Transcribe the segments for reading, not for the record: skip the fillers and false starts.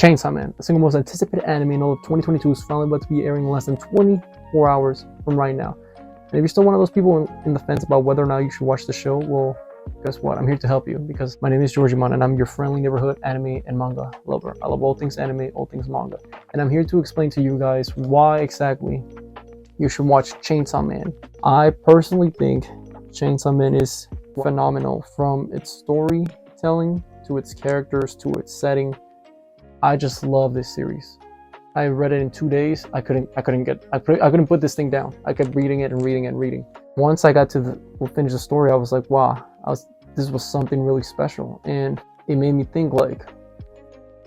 Chainsaw Man, the single most anticipated anime in all of 2022, is finally about to be airing in less than 24 hours from right now. And if you're still one of those people in the fence about whether or not you should watch the show, well, guess what? I'm here to help you, because my name is Fujimoto and I'm your friendly neighborhood anime and manga lover. I love all things anime, all things manga. And I'm here to explain to you guys why exactly you should watch Chainsaw Man. I personally think Chainsaw Man is phenomenal, from its storytelling to its characters to its setting. I just love this series. I read it in 2 days. I couldn't put this thing down. I kept reading it and reading and reading. Once I got to finish the story, I was like, wow, this was something really special. And it made me think, like,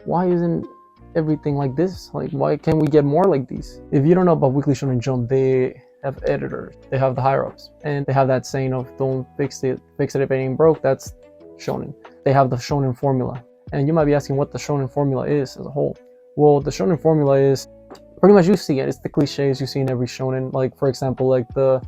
why isn't everything like this? Like, why can't we get more like these? If you don't know about Weekly Shonen Jump, they have editors, they have the higher ups, and they have that saying of don't fix it if it ain't broke. That's shonen. They have the shonen formula. And you might be asking what the shonen formula is as a whole. Well, the shonen formula is pretty much, you see it. It's the cliches you see in every shonen. Like, for example, like the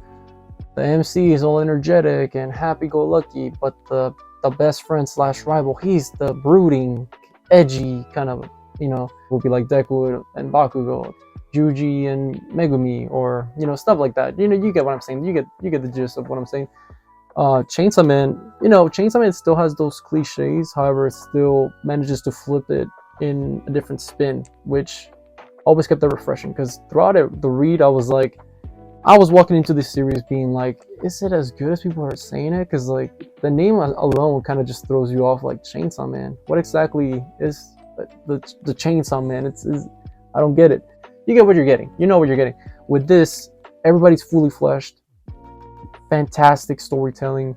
MC is all energetic and happy-go-lucky, but the best friend slash rival, he's the brooding, edgy kind of, will be like Deku and Bakugo, Yuji and Megumi, or stuff like that. You get what I'm saying. You get the gist of what I'm saying. Chainsaw Man still has those cliches. However, it still manages to flip it in a different spin, which always kept it refreshing. Because throughout the read, I was walking into this series being like, is it as good as people are saying it? Because like the name alone kind of just throws you off. Like, Chainsaw Man, what exactly is the Chainsaw Man? I don't get it. You get what you're getting. You know what you're getting. With this, everybody's fully fleshed. Fantastic storytelling.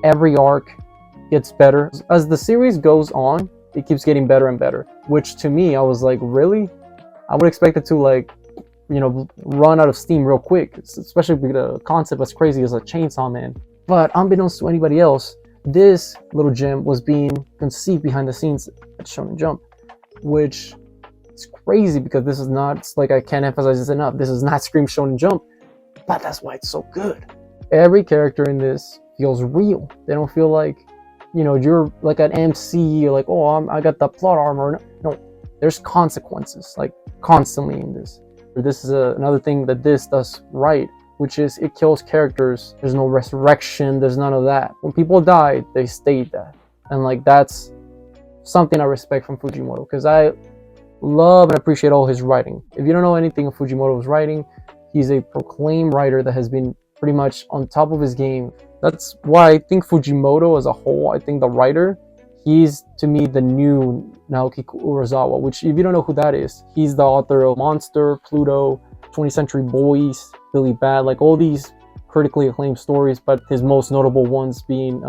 Every arc gets better. As the series goes on, it keeps getting better and better. Which to me, I was like, really? I would expect it to run out of steam real quick. Especially with a concept as crazy as a Chainsaw Man. But unbeknownst to anybody else, this little gem was being conceived behind the scenes at Shonen Jump. Which is crazy, because this is not, it's like, I can't emphasize this enough, this is not Scream Shonen Jump. But that's why it's so good. Every character in this feels real. They don't feel like, you're like an MC, you're like, oh, I got the plot armor. No, there's consequences, like, constantly in this. This is another thing that this does right, which is it kills characters. There's no resurrection, there's none of that. When people die, they stay dead. And like, that's something I respect from Fujimoto, because I love and appreciate all his writing. If you don't know anything of Fujimoto's writing, he's a proclaimed writer that has been pretty much on top of his game. That's why I think Fujimoto as a whole, I think the writer, he's to me the new Naoki Urasawa, which if you don't know who that is, he's the author of Monster, Pluto, 20th Century Boys, Billy Bat, like all these critically acclaimed stories, but his most notable ones being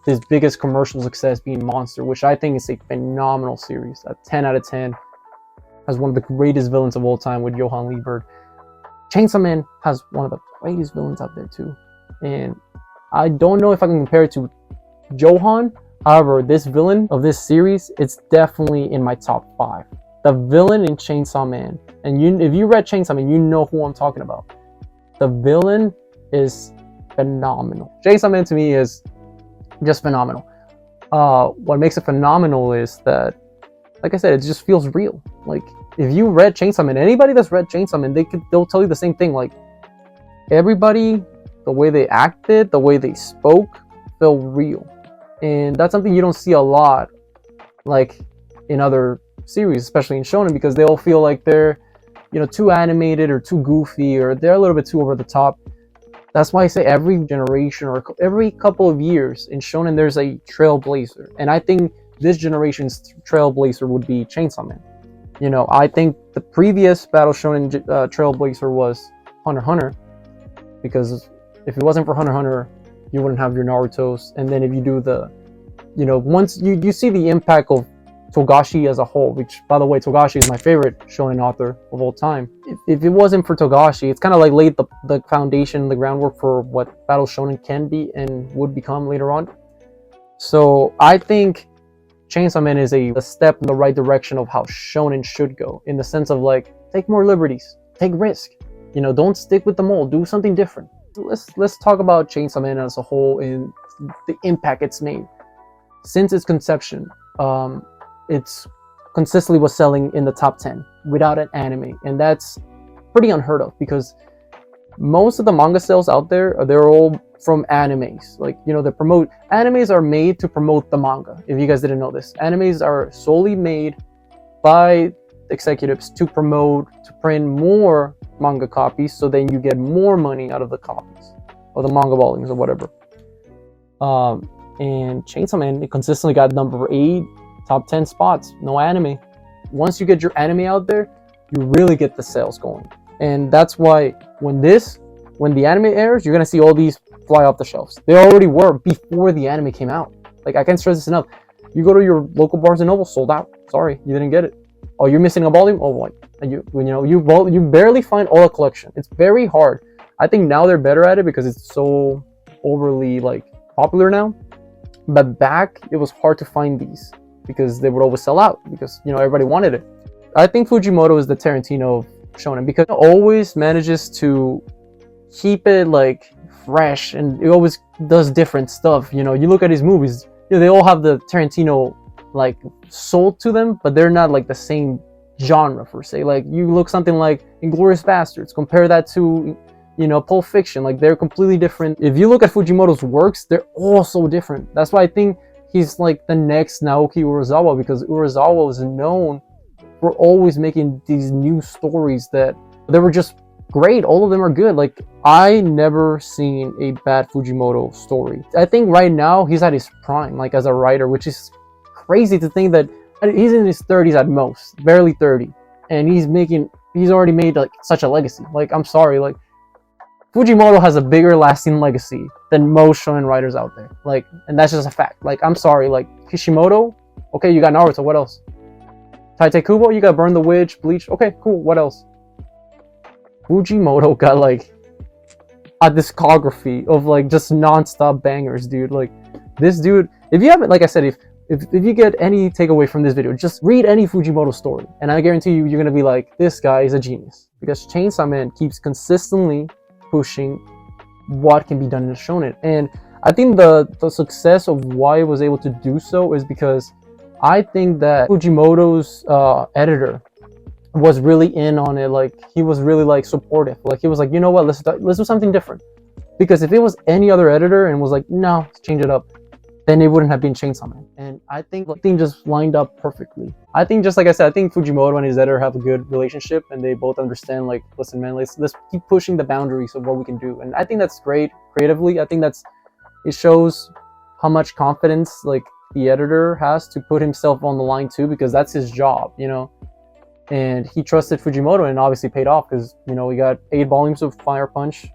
his biggest commercial success being Monster, which I think is a phenomenal series. A 10 out of 10. Has one of the greatest villains of all time with Johann Liebert. Chainsaw Man has one of the greatest villains out there too. And I don't know if I can compare it to Johann. However, this villain of this series, it's definitely in my top 5. The villain in Chainsaw Man, and if you read Chainsaw Man, you know who I'm talking about. The villain is phenomenal. Chainsaw Man to me is just phenomenal. What makes it phenomenal is that, like I said, it just feels real. Like, if you read Chainsaw Man, anybody that's read Chainsaw Man, they'll tell you the same thing. Like, everybody, the way they acted, the way they spoke, felt real. And that's something you don't see a lot, like, in other series, especially in Shonen, because they all feel like they're, too animated or too goofy, or they're a little bit too over the top. That's why I say every generation or every couple of years in Shonen, there's a trailblazer. And I think this generation's trailblazer would be Chainsaw Man. I think the previous Battle Shonen trailblazer was Hunter x Hunter, because if it wasn't for Hunter x Hunter, you wouldn't have your Naruto's. And then if you do once you see the impact of Togashi as a whole, which, by the way, Togashi is my favorite shonen author of all time. If it wasn't for Togashi, it's kind of like laid the foundation, the groundwork for what Battle Shonen can be and would become later on. So I think Chainsaw Man is a step in the right direction of how shonen should go, in the sense of, like, take more liberties, take risk, don't stick with the mold, do something different. Let's talk about Chainsaw Man as a whole and the impact it's made. Since its conception, it's consistently was selling in the top 10 without an anime, and that's pretty unheard of because most of the manga sales out there, they're all from animes. Like, you know, animes are made to promote the manga. If you guys didn't know this, animes are solely made by executives to print more manga copies, so then you get more money out of the copies or the manga volumes or whatever. And Chainsaw Man, it consistently got number 8, top 10 spots, no anime. Once you get your anime out there, you really get the sales going. And that's why when the anime airs, you're gonna see all these fly off the shelves. They already were before the anime came out. Like, I can't stress this enough. You go to your local Barnes and Noble, sold out. Sorry, you didn't get it. Oh, you're missing a volume? Oh, what? And you barely find all the collection. It's very hard. I think now they're better at it because it's so overly like popular now. But back, it was hard to find these because they would always sell out because, you know, everybody wanted it. I think Fujimoto is the Tarantino of Shonen because it always manages to keep it like fresh, and it always does different stuff. You know, you look at his movies, you know, they all have the Tarantino like soul to them, but they're not like the same genre per se. Like, you look something like Inglourious Bastards, compare that to, you know, Pulp Fiction, like they're completely different. If you look at Fujimoto's works, they're all so different. That's why I think he's like the next Naoki Urasawa, because Urasawa was known for always making these new stories that they were just great. All of them are good. Like, I never seen a bad Fujimoto story. I think right now he's at his prime, like as a writer, which is crazy to think that he's in his 30s at most, barely 30, and he's already made like such a legacy. Like, I'm sorry, like Fujimoto has a bigger lasting legacy than most shonen writers out there. Like, and that's just a fact. Like, I'm sorry, like Kishimoto, okay, you got Naruto, what else? Tite Kubo, you got Burn the Witch, Bleach, okay, cool, what else? Fujimoto got like a discography of like just non-stop bangers, dude. Like, this dude, if you haven't, like I said, if you get any takeaway from this video, just read any Fujimoto story, and I guarantee you, you're gonna be like, this guy is a genius. Because Chainsaw Man keeps consistently pushing what can be done in a shonen, and I think the success of why it was able to do so is because I think that Fujimoto's editor was really in on it. Like, he was really like supportive. Like, he was like, you know what, let's do something different. Because if it was any other editor and was like, no, let's change it up, then it wouldn't have been Chainsaw Man. And I think the thing just lined up perfectly. I think, just like I said, I think Fujimoto and his editor have a good relationship, and they both understand, like, listen, man, let's keep pushing the boundaries of what we can do. And I think that's great creatively. I think it shows how much confidence like the editor has to put himself on the line too, because that's his job, you know. And he trusted Fujimoto, and obviously paid off, because, you know, we got 8 volumes of Fire Punch.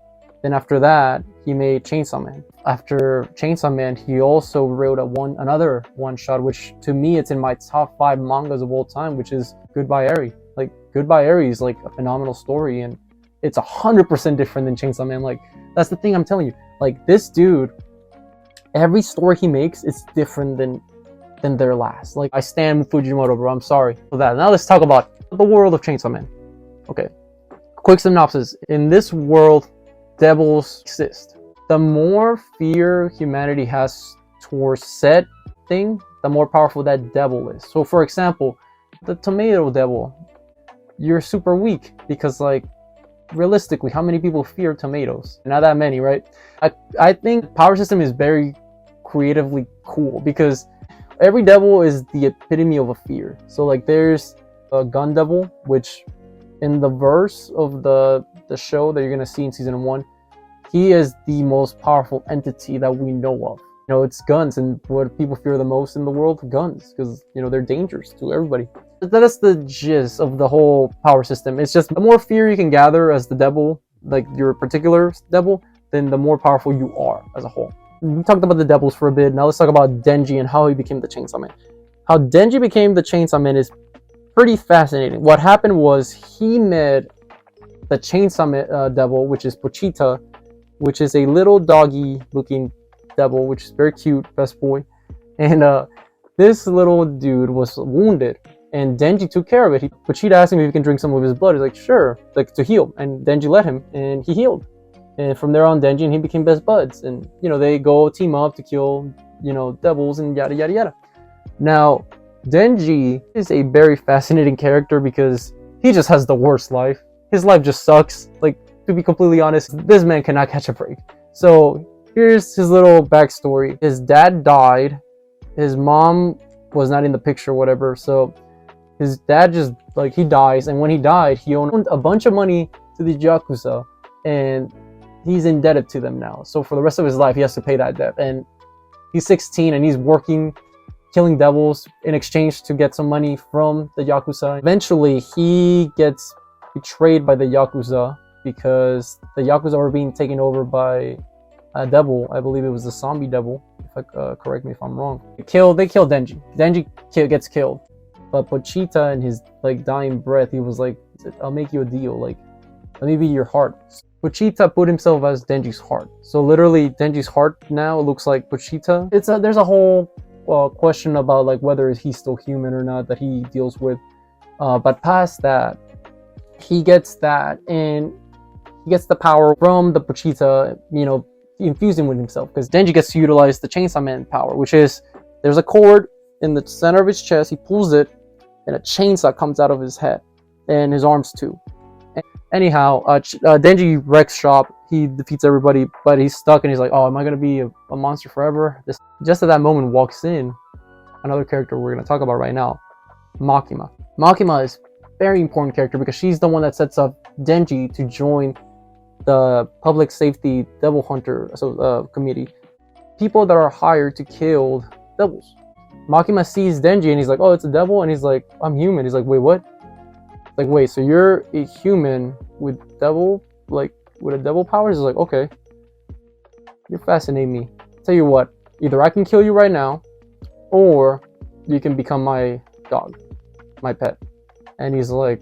Then after that, he made Chainsaw Man. After Chainsaw Man, he also wrote another one-shot, which to me, it's in my top 5 mangas of all time, which is Goodbye Eri. Like, Goodbye Eri is like a phenomenal story, and it's 100% different than Chainsaw Man. Like, that's the thing I'm telling you. Like, this dude, every story he makes is different than their last. Like, I stand Fujimoto, bro. I'm sorry for that. Now let's talk about the world of Chainsaw Man. Okay, quick synopsis. In this world, devils exist. The more fear humanity has towards said thing, the more powerful that devil is. So, for example, the tomato devil, you're super weak because, like, realistically, how many people fear tomatoes? Not that many, right? I think power system is very creatively cool, because every devil is the epitome of a fear. So, like, there's a gun devil, which in the verse of the show that you're gonna see in season 1, he is the most powerful entity that we know of. You know, it's guns, and what people fear the most in the world, guns, because, you know, they're dangerous to everybody. That's the gist of the whole power system. It's just the more fear you can gather as the devil, like your particular devil, then the more powerful you are as a whole. We talked about the devils for a bit. Now let's talk about Denji and how he became the Chainsaw Man. How Denji became the Chainsaw Man is pretty fascinating. What happened was he met the Chainsaw devil, which is Pochita, which is a little doggy looking devil, which is very cute, best boy. And this little dude was wounded, and Denji took care of it. Pochita asked him if he can drink some of his blood. He's like, sure, like, to heal. And Denji let him, and he healed. And from there on, Denji and he became best buds. And, you know, they go team up to kill, you know, devils and yada, yada, yada. Now, Denji is a very fascinating character because he just has the worst life. His life just sucks. Like, to be completely honest, this man cannot catch a break. So here's his little backstory. His dad died. His mom was not in the picture, whatever. So his dad just, like, he dies, and when he died, he owned a bunch of money to the Yakuza, and he's indebted to them now. So for the rest of his life, he has to pay that debt. And he's 16, and he's working, killing devils in exchange to get some money from the Yakuza. Eventually, he gets betrayed by the Yakuza because the Yakuza were being taken over by a devil. I believe it was the zombie devil. Correct me if I'm wrong. They kill Denji. Denji gets killed. But Pochita, in his like dying breath, he was like, "I'll make you a deal. Like, let me be your heart." Pochita put himself as Denji's heart. So literally, Denji's heart now looks like Pochita. There's a whole question about like whether he's still human or not that he deals with. But past that, he gets that, and he gets the power from the Pochita, you know, infusing with himself, because Denji gets to utilize the Chainsaw Man power, which is there's a cord in the center of his chest. He pulls it, and a chainsaw comes out of his head and his arms too. Anyhow, Denji wrecks shop. He defeats everybody, but he's stuck, and he's like, "Oh, am I gonna be a monster forever?" Just at that moment, walks in another character we're gonna talk about right now, Makima. Makima is a very important character because she's the one that sets up Denji to join the public safety devil hunter committee, people that are hired to kill devils. Makima sees Denji and he's like, "Oh, it's a devil," and he's like, "I'm human." He's like, "Wait, what?" Like, "Wait, so you're a human with a devil powers?" He's like, "Okay, you're fascinating me. Tell you what, either I can kill you right now, or you can become my dog, my pet." And he's like,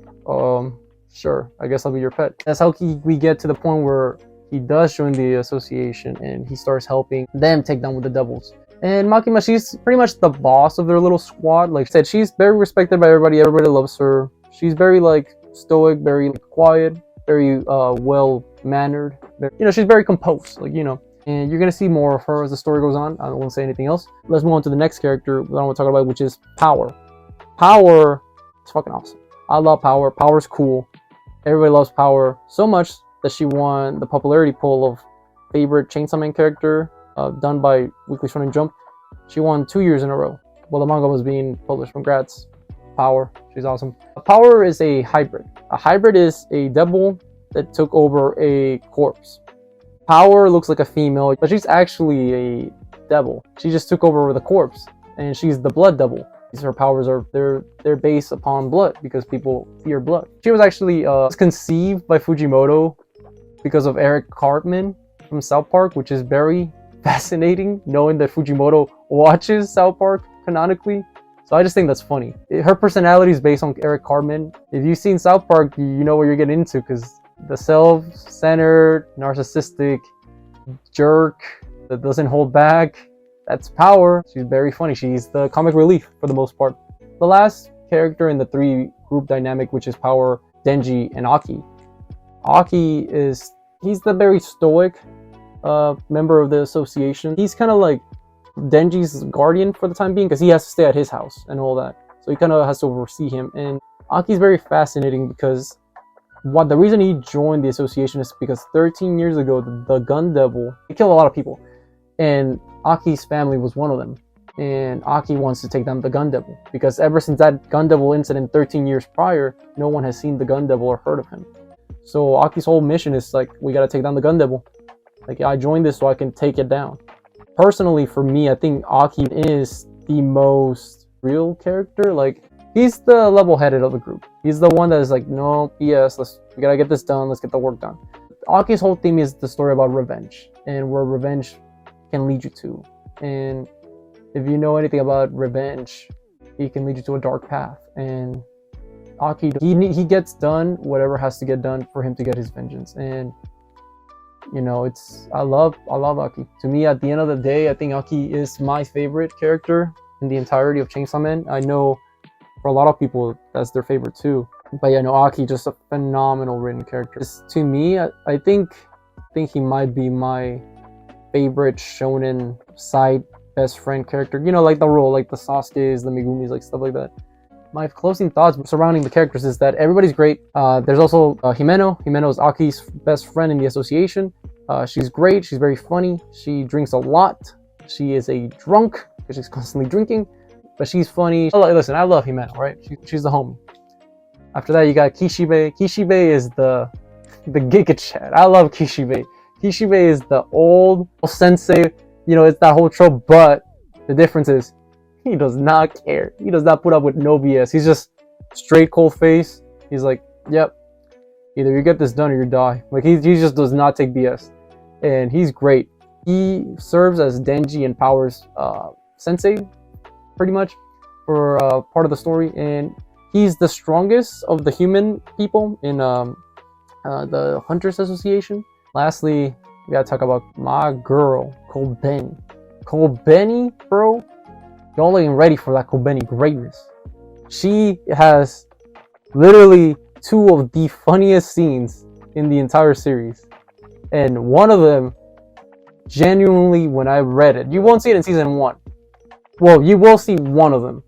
"Sure, I guess I'll be your pet." That's how we get to the point where he does join the association and he starts helping them take down with the devils. And Makima, she's pretty much the boss of their little squad. Like I said, she's very respected by everybody. Everybody loves her. She's very like stoic, very quiet, very well-mannered. She's very composed, like, and you're gonna see more of her as the story goes on. I won't say anything else. Let's move on to the next character that I want to talk about, which is Power. Power is fucking awesome. I love Power. Power's cool. Everybody loves Power so much that she won the popularity poll of favorite Chainsaw Man character done by Weekly Shonen Jump. She won 2 years in a row while the manga was being published. Congrats, Power. She's awesome. Power is a hybrid. A hybrid is a devil that took over a corpse. Power looks like a female, but she's actually a devil. She just took over the corpse, and she's the blood devil. Her powers are they're based upon blood because people fear blood. She was actually conceived by Fujimoto because of Eric Cartman from South Park, which is very fascinating, knowing that Fujimoto watches South Park canonically. So I just think that's funny. Her personality is based on Eric Cartman. If you've seen South Park, you know what you're getting into, because the self-centered, narcissistic jerk that doesn't hold back, that's Power. She's very funny. She's the comic relief for the most part. The last character in the three group dynamic, which is Power, Denji, and Aki. Aki he's the very stoic member of the association. He's kind of like Denji's guardian for the time being because he has to stay at his house and all that. So he kind of has to oversee him. And Aki's very fascinating because the reason he joined the association is because 13 years ago, the Gun Devil, he killed a lot of people. And Aki's family was one of them. And Aki wants to take down the Gun Devil because ever since that Gun Devil incident 13 years prior, no one has seen the Gun Devil or heard of him. So Aki's whole mission is like, we gotta take down the Gun Devil. Like, I joined this so I can take it down. Personally, for me, I think Aki is the most real character. Like, he's the level-headed of the group. He's the one that is like, no BS, we gotta get this done, let's get the work done. Aki's whole theme is the story about revenge and where revenge can lead you to. And if you know anything about revenge, he can lead you to a dark path. And Aki, he gets done whatever has to get done for him to get his vengeance. And I love Aki. To me, at the end of the day, I think Aki is my favorite character in the entirety of Chainsaw Man. I know for a lot of people that's their favorite too. But yeah, no, Aki, just a phenomenal written character. To me, I think he might be my favorite shonen side best friend character. You know, like the role, like the Sasuke's, the Megumis, like stuff like that. My closing thoughts surrounding the characters is that everybody's great. There's also Himeno. Himeno is Aki's best friend in the association. She's great. She's very funny. She drinks a lot. She is a drunk because she's constantly drinking, but she's funny. Listen, I love Himeno, right? She's the homie. After that, you got Kishibe. Kishibe is the Giga Chad. I love Kishibe. Kishibe is the old sensei. You know, it's that whole trope, but the difference is he does not care. He does not put up with no BS. He's just straight cold face. He's like, yep, either you get this done or you die. Like he just does not take BS. And he's great. He serves as Denji and Power's sensei, pretty much, for part of the story. And he's the strongest of the human people in the Hunters Association. Lastly, we gotta talk about my girl, Kobeni. Kobeni, bro. Y'all ain't ready for that Kobeni greatness. She has literally two of the funniest scenes in the entire series. And one of them, genuinely, when I read it, you won't see it in season 1. Well, you will see one of them.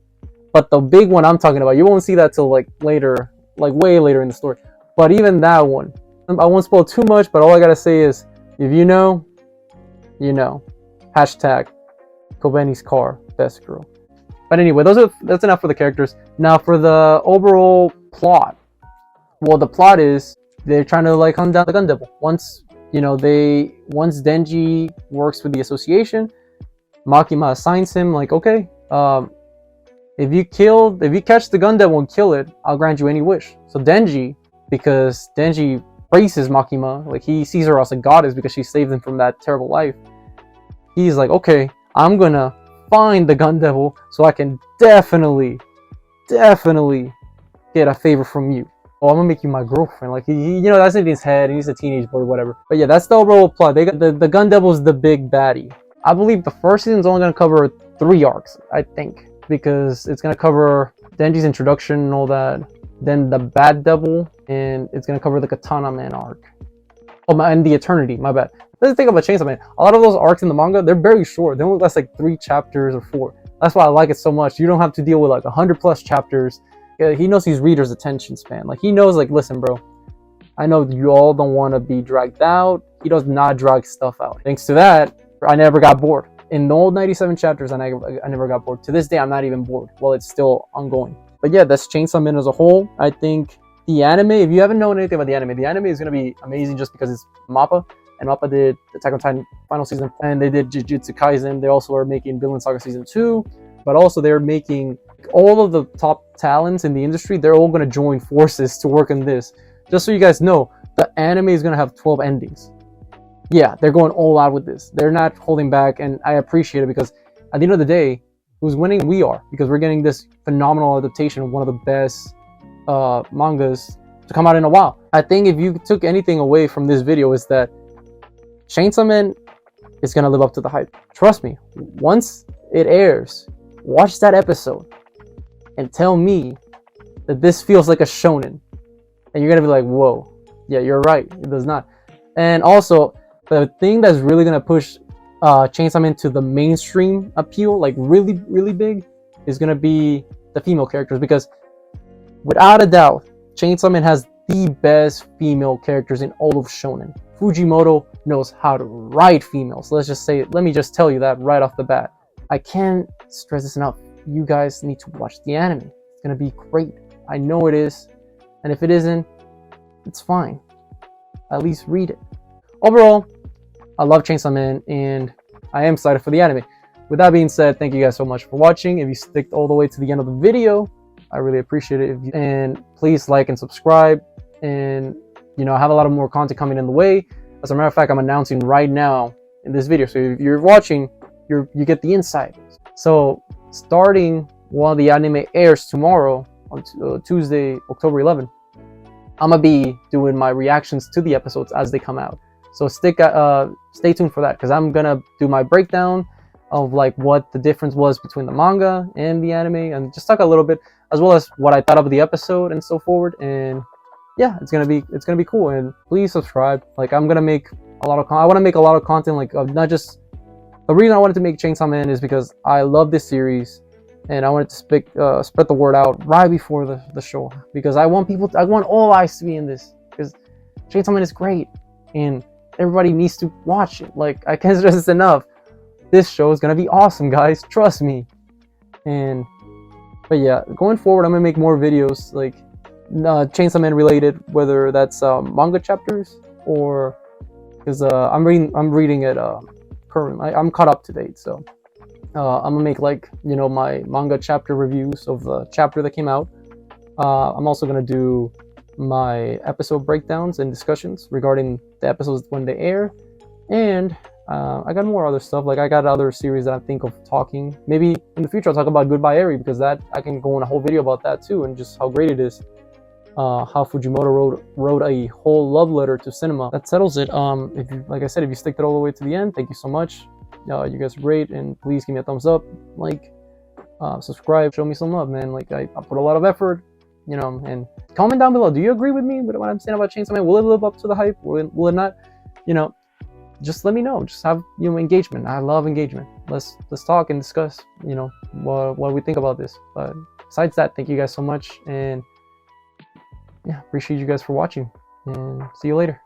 But the big one I'm talking about, you won't see that till like later, like way later in the story. But even that one, I won't spoil too much, but all I gotta say is, if you know, you know. Hashtag Kobeni's car, best girl. But anyway, that's enough for the characters. Now for the overall plot. Well, the plot is they're trying to like hunt down the Gun Devil. Once Denji works with the association, Makima assigns him like, okay, if you catch the Gun Devil and kill it, I'll grant you any wish. So Denji, because Denji praises Makima, like he sees her as a goddess because she saved him from that terrible life. He's like, okay, I'm gonna find the Gun Devil so I can definitely get a favor from you. Oh, I'm gonna make you my girlfriend. Like, you know, that's in his head. He's a teenage boy, whatever. But yeah, that's the overall plot. They got the Gun Devil's the big baddie. I believe the first season's only gonna cover 3 arcs, I think, because it's gonna cover Denji's introduction and all that, then the Bad Devil, and it's gonna cover the Katana Man arc. Oh, and the Eternity. My bad. Let's think about Chainsaw Man. A lot of those arcs in the manga, they're very short. They only last like 3 chapters or 4. That's why I like it so much. You don't have to deal with like 100+ chapters. He knows his readers' attention span. Like, he knows, like, listen, bro, I know you all don't want to be dragged out. He does not drag stuff out. Thanks to that, I never got bored. In the old 97 chapters, I never got bored. To this day, I'm not even bored. Well, it's still ongoing. But yeah, that's Chainsaw Man as a whole. I think the anime, if you haven't known anything about the anime is going to be amazing just because it's MAPPA. And MAPPA did Attack on Titan final season, and they did Jujutsu Kaisen. They also are making Vinland Saga season 2, but also they're making all of the top talents in the industry. They're all going to join forces to work on this. Just so you guys know, the anime is going to have 12 endings. Yeah, they're going all out with this. They're not holding back, and I appreciate it because at the end of the day, who's winning? We are, because we're getting this phenomenal adaptation of one of the best mangas to come out in a while. I think if you took anything away from this video is that Chainsaw Man is going to live up to the hype. Trust me, once it airs, watch that episode and tell me that this feels like a shonen. And you're going to be like, whoa, yeah, you're right, it does not. And also, the thing that's really going to push Chainsaw Man to the mainstream appeal, like really, really big, is going to be the female characters. Because without a doubt, Chainsaw Man has the best female characters in all of shonen. Fujimoto knows how to write females. Let me just tell you that right off the bat. I can't stress this enough. You guys need to watch the anime. It's going to be great. I know it is. And if it isn't, it's fine. At least read it. Overall, I love Chainsaw Man and I am excited for the anime. With that being said, thank you guys so much for watching. If you stick all the way to the end of the video, I really appreciate it. And please like and subscribe. And you know, I have a lot of more content coming in the way. As a matter of fact, I'm announcing right now in this video. So if you're watching, you get the insight. So starting while the anime airs tomorrow on Tuesday, October 11th, I'm gonna be doing my reactions to the episodes as they come out. So stay tuned for that, because I'm gonna do my breakdown of like what the difference was between the manga and the anime, and just talk a little bit as well as what I thought of the episode and so forward. And yeah, it's gonna be cool. And please subscribe. Like, I'm gonna make a lot of I want to make a lot of content, like not just the reason I wanted to make Chainsaw Man is because I love this series, and I wanted to spread the word out right before the show, because I want all eyes to be in this, because Chainsaw Man is great, and everybody needs to watch it. Like, I can't stress this enough. This show is gonna be awesome, guys. Trust me. But yeah, going forward, I'm gonna make more videos like Chainsaw Man related, whether that's manga chapters or because I'm reading it currently. I'm caught up to date, so I'm gonna make, like, my manga chapter reviews of the chapter that came out. I'm also gonna do my episode breakdowns and discussions regarding the episodes when they air, and I got more other stuff. Like, I got other series that I think of talking. Maybe in the future I'll talk about Goodbye Eri, because that I can go in a whole video about that too, and just how great it is. How Fujimoto wrote a whole love letter to cinema. That settles it. If you, like I said, if you stick it all the way to the end, thank you so much. You guys are great, and please give me a thumbs up, like, subscribe, show me some love, man. Like, I put a lot of effort, and comment down below. Do you agree with me with what I'm saying about Chainsaw Man? Will it live up to the hype? Will it not? Just let me know. Just have engagement. I love engagement. Let's talk and discuss. What we think about this. But besides that, thank you guys so much, and yeah, appreciate you guys for watching, and see you later.